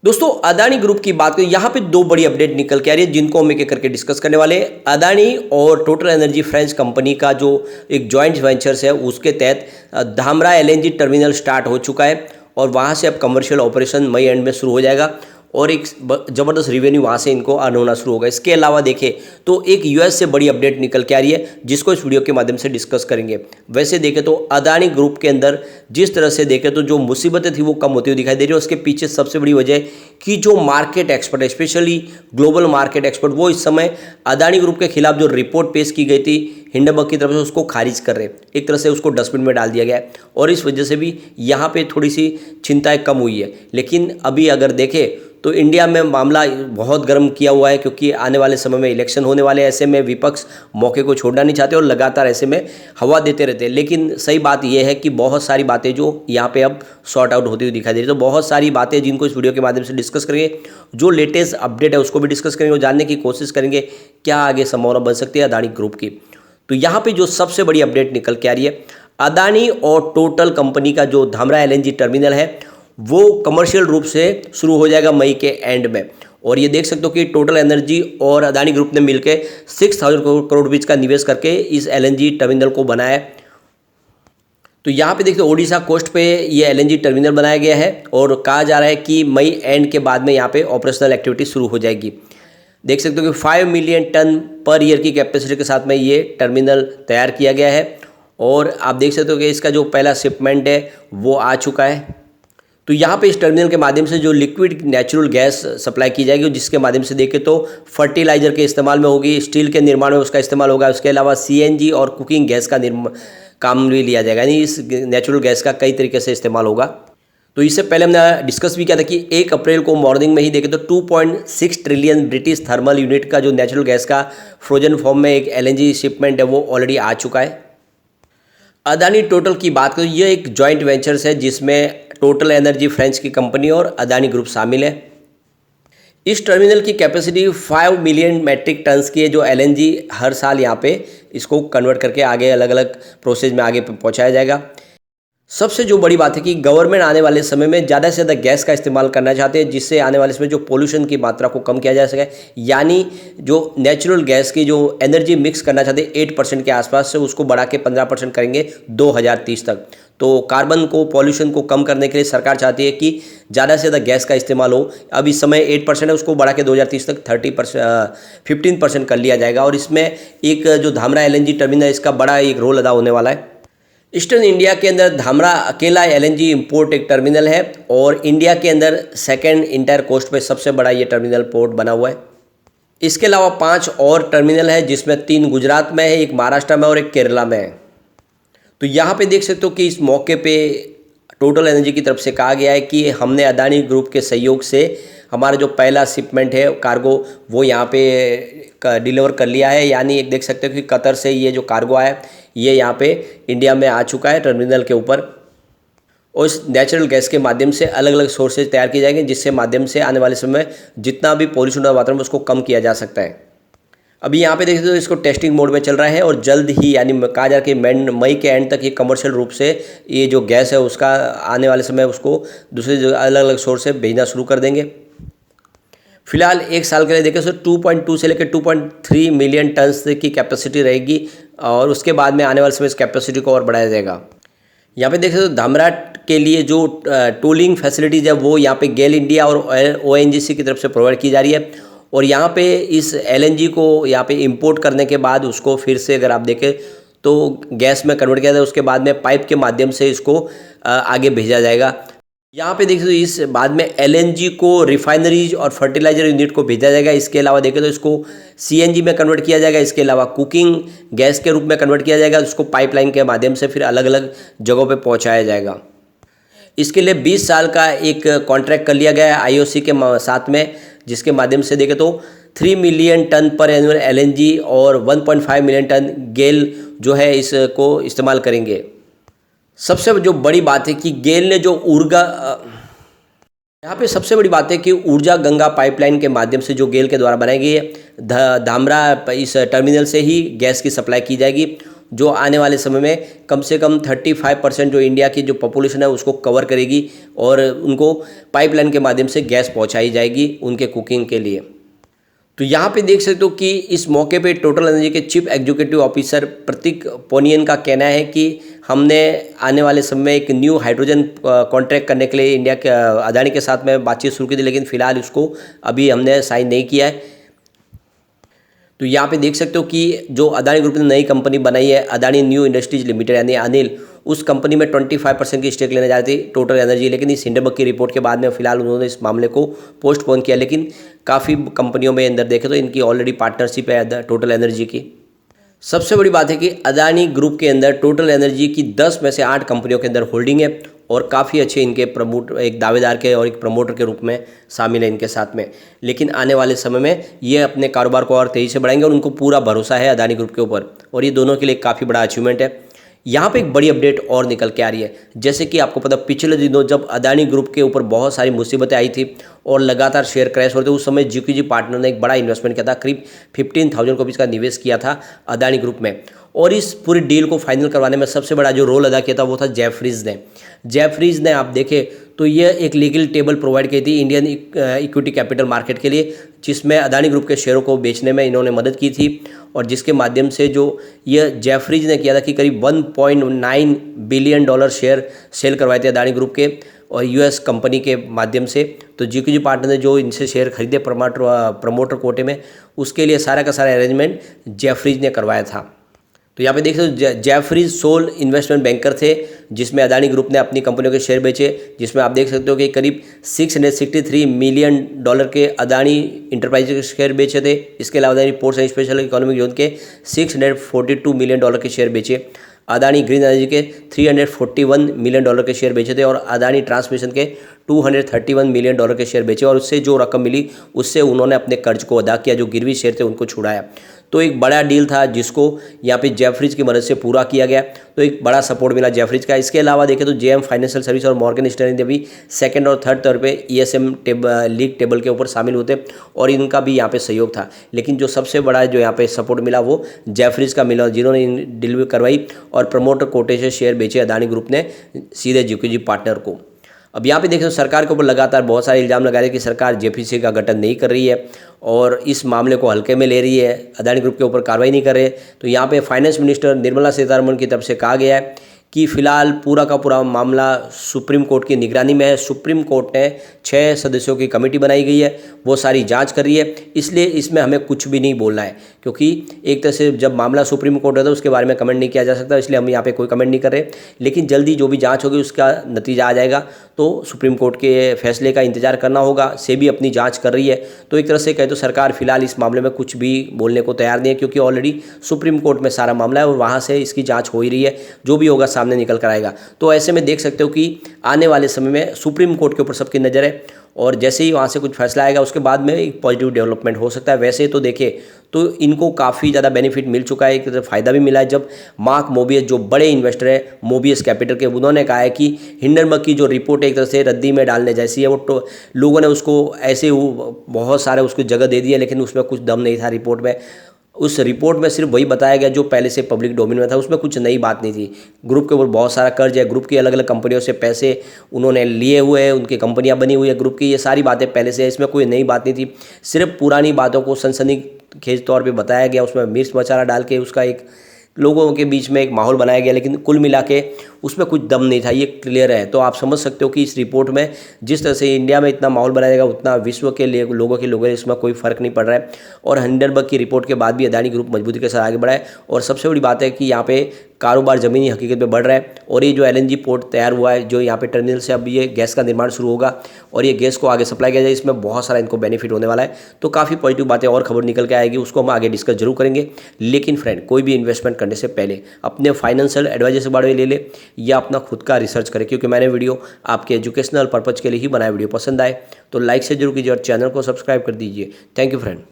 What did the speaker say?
दोस्तों अदानी ग्रुप की बात करें, यहाँ पे दो बड़ी अपडेट निकल के आ रही है जिनको हम एक एक करके डिस्कस करने वाले हैं। अदानी और टोटल एनर्जी फ्रेंच कंपनी का जो एक जॉइंट वेंचर्स है उसके तहत धामरा एलएनजी टर्मिनल स्टार्ट हो चुका है और वहाँ से अब कमर्शियल ऑपरेशन मई एंड में शुरू हो जाएगा और एक ज़बरदस्त रिवेन्यू वहाँ से इनको अर्न होना शुरू होगा। इसके अलावा देखें तो एक यूएस से बड़ी अपडेट निकल के आ रही है जिसको इस वीडियो के माध्यम से डिस्कस करेंगे। वैसे देखें तो अदानी ग्रुप के अंदर जिस तरह से देखें तो जो मुसीबतें थी वो कम होती हुई दिखाई दे रही है। उसके पीछे सबसे बड़ी वजह है कि जो market expert specially global market expert वो इस समय अदानी ग्रुप के खिलाफ जो रिपोर्ट पेश की गई थी हिंडनबर्ग की तरफ से उसको खारिज कर रहे हैं। एक तरह से उसको डस्टबिन में डाल दिया गया है और इस वजह से भी यहाँ पे थोड़ी सी चिंताएं कम हुई है। लेकिन अभी अगर देखें तो इंडिया में मामला बहुत गर्म किया हुआ है क्योंकि आने वाले समय में इलेक्शन होने वाले, ऐसे में विपक्ष मौके को छोड़ना नहीं चाहते और लगातार ऐसे में हवा देते रहते हैं। लेकिन सही बात यह है कि बहुत सारी बातें जो यहाँ पे अब सॉर्ट आउट होती हुई दिखाई दे रही है। तो बहुत सारी बातें जिनको इस वीडियो के माध्यम से डिस्कस करेंगे, जो लेटेस्ट अपडेट है उसको भी डिस्कस करेंगे और जानने की कोशिश करेंगे क्या आगे संभावना बन सकती है अदानी ग्रुप की। तो यहाँ पर जो सबसे बड़ी अपडेट निकल के आ रही है, अदानी और टोटल कंपनी का जो धामरा एलएनजी टर्मिनल है वो कमर्शियल रूप से शुरू हो जाएगा मई के एंड में। और ये देख सकते हो कि टोटल एनर्जी और अदानी ग्रुप ने मिलकर 6000 करोड़ रुपये का निवेश करके इस एलएनजी टर्मिनल को बनाया है। तो यहाँ पे देखते हो ओडिशा कोस्ट पे ये एलएनजी टर्मिनल बनाया गया है और कहा जा रहा है कि मई एंड के बाद में यहाँ पे ऑपरेशनल एक्टिविटी शुरू हो जाएगी। देख सकते हो कि 5 मिलियन टन पर ईयर की कैपेसिटी के साथ में ये टर्मिनल तैयार किया गया है और आप देख सकते हो कि इसका जो पहला शिपमेंट है वो आ चुका है। तो यहाँ पे इस टर्मिनल के माध्यम से जो लिक्विड नेचुरल गैस सप्लाई की जाएगी जिसके माध्यम से देखें तो फर्टिलाइजर के इस्तेमाल में होगी, स्टील के निर्माण में उसका इस्तेमाल होगा। उसके अलावा सीएनजी और कुकिंग गैस का काम भी लिया जाएगा, यानी इस नेचुरल गैस का कई तरीके से इस्तेमाल होगा। तो इससे पहले हमने डिस्कस भी किया था कि 1 अप्रैल को मॉर्निंग में ही देखें तो 2.6 ट्रिलियन ब्रिटिश थर्मल यूनिट का जो नेचुरल गैस का फ्रोजन फॉर्म में एक एलएनजी शिपमेंट है वो ऑलरेडी आ चुका है। अदानी टोटल की बात करें, ये एक जॉइंट वेंचर्स है जिसमें टोटल एनर्जी फ्रेंच की कंपनी और अदानी ग्रुप शामिल है। इस टर्मिनल की कैपेसिटी 5 मिलियन मैट्रिक टन्स की है जो एलएनजी हर साल यहाँ पे इसको कन्वर्ट करके आगे अलग अलग प्रोसेस में आगे पहुँचाया जाएगा। सबसे जो बड़ी बात है कि गवर्नमेंट आने वाले समय में ज़्यादा से ज़्यादा गैस का इस्तेमाल करना चाहते हैं जिससे आने वाले समय जो पोल्यूशन की मात्रा को कम किया जा सके, यानी जो नेचुरल गैस की जो एनर्जी मिक्स करना चाहते हैं 8% के आसपास से उसको बढ़ा के 15% करेंगे 2030 तक। तो कार्बन को पॉल्यूशन को कम करने के लिए सरकार चाहती है कि ज़्यादा से ज़्यादा गैस का इस्तेमाल हो। अब इस समय 8% है उसको बढ़ा के 2030 तक 15% कर लिया जाएगा और इसमें एक जो धामरा एलएनजी टर्मिनल है इसका बड़ा एक रोल अदा होने वाला है। ईस्टर्न इंडिया के अंदर धामरा अकेला एलएनजी इंपोर्ट एक टर्मिनल है और इंडिया के अंदर सेकंड इंटायर कोस्ट पे सबसे बड़ा ये टर्मिनल पोर्ट बना हुआ है। इसके अलावा 5 और टर्मिनल है जिसमें 3 गुजरात में है, एक महाराष्ट्र में और एक केरला में है। तो यहाँ पे देख सकते हो कि इस मौके पे टोटल एनर्जी की तरफ से कहा गया है कि हमने अदानी ग्रुप के सहयोग से हमारा जो पहला शिपमेंट है कार्गो वो यहाँ पे डिलीवर कर लिया है। यानी एक देख सकते हो कि कतर से ये जो कार्गो आया ये यहाँ पे इंडिया में आ चुका है टर्मिनल के ऊपर और इस नेचुरल गैस के माध्यम से अलग अलग सोर्सेज तैयार किए जाएंगे जिससे माध्यम से आने वाले समय में जितना भी पॉल्यूशन वातावरण में उसको कम किया जा सकता है। अभी यहाँ पे देखते हो इसको टेस्टिंग मोड में चल रहा है और जल्द ही यानी कहा जा रहा है कि मई के एंड तक ये कमर्शियल रूप से ये जो गैस है उसका आने वाले समय उसको दूसरे अलग अलग सोर्स से भेजना शुरू कर देंगे। फिलहाल 1 साल के लिए देखें तो 2.2 से लेकर 2.3 मिलियन टन्स की कैपेसिटी रहेगी और उसके बाद में आने वाले समय इस कैपेसिटी को और बढ़ाया जाएगा। यहाँ पे देखें तो धामरा के लिए जो टूलिंग फैसिलिटीज़ है वो यहाँ पे गेल इंडिया और ओएनजीसी की तरफ से प्रोवाइड की जा रही है और यहाँ पे इस एलएनजी को यहाँ पे इंपोर्ट करने के बाद उसको फिर से अगर आप देखें तो गैस में कन्वर्ट किया जाए उसके बाद में पाइप के माध्यम से इसको आगे भेजा जाएगा। यहाँ पे देखें तो इस बाद में एलएनजी को रिफाइनरीज और फर्टिलाइजर यूनिट को भेजा जाएगा। इसके अलावा देखें तो इसको सीएनजी में कन्वर्ट किया जाएगा। इसके अलावा कुकिंग गैस के रूप में कन्वर्ट किया जाएगा, उसको पाइपलाइन के माध्यम से फिर अलग अलग जगहों पे पहुँचाया जाएगा। इसके लिए 20 साल का एक कॉन्ट्रैक्ट कर लिया गया है आईओसी के साथ में, जिसके माध्यम से देखें तो 3 मिलियन टन पर एनुअल एलएनजी और 1.5 मिलियन टन गेल जो है इसको इस्तेमाल करेंगे। सबसे जो बड़ी बात है कि गेल ने जो यहाँ पे सबसे बड़ी बात है कि ऊर्जा गंगा पाइपलाइन के माध्यम से जो गेल के द्वारा बनाई गई है धामरा इस टर्मिनल से ही गैस की सप्लाई की जाएगी जो आने वाले समय में कम से कम 35% जो इंडिया की जो पॉपुलेशन है उसको कवर करेगी और उनको पाइपलाइन के माध्यम से गैस पहुंचाई जाएगी उनके कुकिंग के लिए। तो यहाँ पे देख सकते हो कि इस मौके पे टोटल एनर्जी के चीफ एग्जीक्यूटिव ऑफिसर प्रतीक पोनियन का कहना है कि हमने आने वाले समय में एक न्यू हाइड्रोजन कॉन्ट्रैक्ट करने के लिए इंडिया के अदानी के साथ में बातचीत शुरू की थी, लेकिन फिलहाल उसको अभी हमने साइन नहीं किया है। तो यहाँ पे देख सकते हो कि जो अदानी ग्रुप ने नई कंपनी बनाई है अदानी न्यू इंडस्ट्रीज लिमिटेड यानी अनिल, उस कंपनी में 25% की स्टेक लेने जा रही थी टोटल एनर्जी, लेकिन इस हिंडनबर्ग की रिपोर्ट के बाद में फिलहाल उन्होंने इस मामले को पोस्टपोन किया। लेकिन काफ़ी कंपनियों में अंदर देखें तो इनकी ऑलरेडी पार्टनरशिप है टोटल एनर्जी की। सबसे बड़ी बात है कि अदानी ग्रुप के अंदर टोटल एनर्जी की 10 में से 8 कंपनियों के अंदर होल्डिंग है और काफ़ी अच्छे इनके प्रमोट एक दावेदार के और एक प्रमोटर के रूप में शामिल है इनके साथ में। लेकिन आने वाले समय में ये अपने कारोबार को और तेज़ी से बढ़ाएंगे और उनको पूरा भरोसा है अदानी ग्रुप के ऊपर और ये दोनों के लिए काफ़ी बड़ा अचीवमेंट है। यहाँ पे एक बड़ी अपडेट और निकल के आ रही है, जैसे कि आपको पता पिछले दिनों जब अदानी ग्रुप के ऊपर बहुत सारी मुसीबतें आई थी और लगातार शेयर क्रैश हो रहे थे, उस समय जीक्यूजी पार्टनर ने एक बड़ा इन्वेस्टमेंट किया था, करीब 15,000 करोड़ का निवेश किया था अदानी ग्रुप में। और इस पूरी डील को फाइनल करवाने में सबसे बड़ा जो रोल अदा किया था वो था जेफरीज ने आप देखें तो ये एक लीगल टेबल प्रोवाइड की थी इंडियन इक्विटी कैपिटल मार्केट के लिए, जिसमें अदानी ग्रुप के शेयरों को बेचने में इन्होंने मदद की थी और जिसके माध्यम से जो ये जेफरीज ने किया था कि करीब $1.9 बिलियन शेयर सेल करवाए थे अदानी ग्रुप के और यूएस कंपनी के माध्यम से। तो जीक्यूजी पार्टनर ने जो इनसे शेयर खरीदे प्रमोटर कोटे में, उसके लिए सारा का सारा अरेंजमेंट जेफरीज ने करवाया था। तो यहाँ पे देख सकते हो जेफरीज सोल इन्वेस्टमेंट बैंकर थे जिसमें अदानी ग्रुप ने अपनी कंपनियों के शेयर बेचे, जिसमें आप देख सकते हो कि करीब $663 मिलियन के अदानी इंटरप्राइज के शेयर बेचे थे। इसके अलावा Adani ports and special economic zone के $642 मिलियन के शेयर बेचे, अदानी ग्रीन एनर्जी के $341 मिलियन के शेयर बेचे थे और अदानी ट्रांसमिशन के $231 मिलियन के शेयर बेचे और उससे जो रकम मिली उससे उन्होंने अपने कर्ज को अदा किया, जो गिरवी शेयर थे उनको छुड़ाया। तो एक बड़ा डील था जिसको यहाँ पे जेफरीज की मदद से पूरा किया गया, तो एक बड़ा सपोर्ट मिला जेफरीज का। इसके अलावा देखें तो जेएम फाइनेंशियल सर्विस और मॉर्गन स्टैनली ने भी सेकंड और थर्ड तौर पे ईएसएम लीग टेबल के ऊपर शामिल होते और इनका भी यहाँ पे सहयोग था। लेकिन जो सबसे बड़ा जो यहाँ पे सपोर्ट मिला वो जेफरीज का मिला, जिन्होंने डील करवाई और प्रमोटर कोटे से शेयर बेचे अदानी ग्रुप ने सीधे जीक्यूजी पार्टनर को। अब यहाँ पे देखें तो सरकार के ऊपर लगातार बहुत सारे इल्ज़ाम लगा रहे हैं कि सरकार जेपीसी का गठन नहीं कर रही है और इस मामले को हल्के में ले रही है, अदानी ग्रुप के ऊपर कार्रवाई नहीं कर रहे। तो यहाँ पे फाइनेंस मिनिस्टर निर्मला सीतारमण की तरफ से कहा गया है कि फिलहाल पूरा का पूरा मामला सुप्रीम कोर्ट की निगरानी में है। सुप्रीम कोर्ट ने 6 सदस्यों की कमेटी बनाई गई है, वो सारी जांच कर रही है, इसलिए इसमें हमें कुछ भी नहीं बोलना है क्योंकि एक तरह से जब मामला सुप्रीम कोर्ट है तो उसके बारे में कमेंट नहीं किया जा सकता, इसलिए हम यहाँ पे कोई कमेंट नहीं कर रहे। लेकिन जल्दी जो भी जाँच होगी उसका नतीजा आ जाएगा, तो सुप्रीम कोर्ट के फैसले का इंतजार करना होगा। सेबी अपनी जाँच कर रही है, तो एक तरह से कहे तो सरकार फिलहाल इस मामले में कुछ भी बोलने को तैयार नहीं है क्योंकि ऑलरेडी सुप्रीम कोर्ट में सारा मामला है और वहाँ से इसकी जाँच हो ही रही है, जो भी होगा सामने निकल कर आएगा। तो ऐसे में देख सकते हो कि आने वाले समय में सुप्रीम कोर्ट के ऊपर सबकी नज़र है और जैसे ही वहाँ से कुछ फैसला आएगा उसके बाद में एक पॉजिटिव डेवलपमेंट हो सकता है। वैसे तो देखें तो इनको काफ़ी ज़्यादा बेनिफिट मिल चुका है, एक तरह फ़ायदा भी मिला है। जब मार्क मोबियस जो बड़े इन्वेस्टर है मोबियस कैपिटल के, उन्होंने कहा है कि हिंडनबर्ग की जो रिपोर्ट है एक तरह से रद्दी में डालने जैसी है, वो लोगों ने उसको ऐसे बहुत सारे उसको जगह दे दी है, लेकिन उसमें कुछ दम नहीं था रिपोर्ट में। उस रिपोर्ट में सिर्फ वही बताया गया जो पहले से पब्लिक डोमेन में था, उसमें कुछ नई बात नहीं थी। ग्रुप के ऊपर बहुत सारा कर्ज है, ग्रुप की अलग अलग कंपनियों से पैसे उन्होंने लिए हुए हैं, उनकी कंपनियां बनी हुई है ग्रुप की, ये सारी बातें पहले से है, इसमें कोई नई बात नहीं थी। सिर्फ पुरानी बातों को सनसनीखेज तौर पे बताया गया, उसमें मिर्च मसाला डाल के उसका एक लोगों के बीच में एक माहौल बनाया गया, लेकिन कुल मिला के उसमें कुछ दम नहीं था, ये क्लियर है। तो आप समझ सकते हो कि इस रिपोर्ट में जिस तरह से इंडिया में इतना माहौल बनाया जाएगा उतना विश्व के लिए लोगों के इसमें कोई फ़र्क नहीं पड़ रहा है। और हिंडनबर्ग की रिपोर्ट के बाद भी अदानी ग्रुप मजबूती के साथ आगे बढ़ा है और सबसे बड़ी बात है कि यहाँ पे कारोबार ज़मीनी हकीकत में बढ़ रहा है और ये जो LNG पोर्ट तैयार हुआ है, जो यहाँ पे टर्मिनल से अब ये गैस का निर्माण शुरू होगा और ये गैस को आगे सप्लाई किया जाए, इसमें बहुत सारा इनको बेनिफिट होने वाला है। तो काफ़ी पॉजिटिव बातें और खबर निकल के आएगी, उसको हम आगे डिस्कस जरूर करेंगे। लेकिन फ्रेंड, कोई भी इन्वेस्टमेंट करने से पहले अपने फाइनेंशियल एडवाइजर से बारे में ले ले या अपना खुद का रिसर्च करें, क्योंकि मैंने वीडियो आपके एजुकेशनल पर्पज़ के लिए ही बनाया। वीडियो पसंद आए तो लाइक से जरूर कीजिए और चैनल को सब्सक्राइब कर दीजिए। Thank you friend.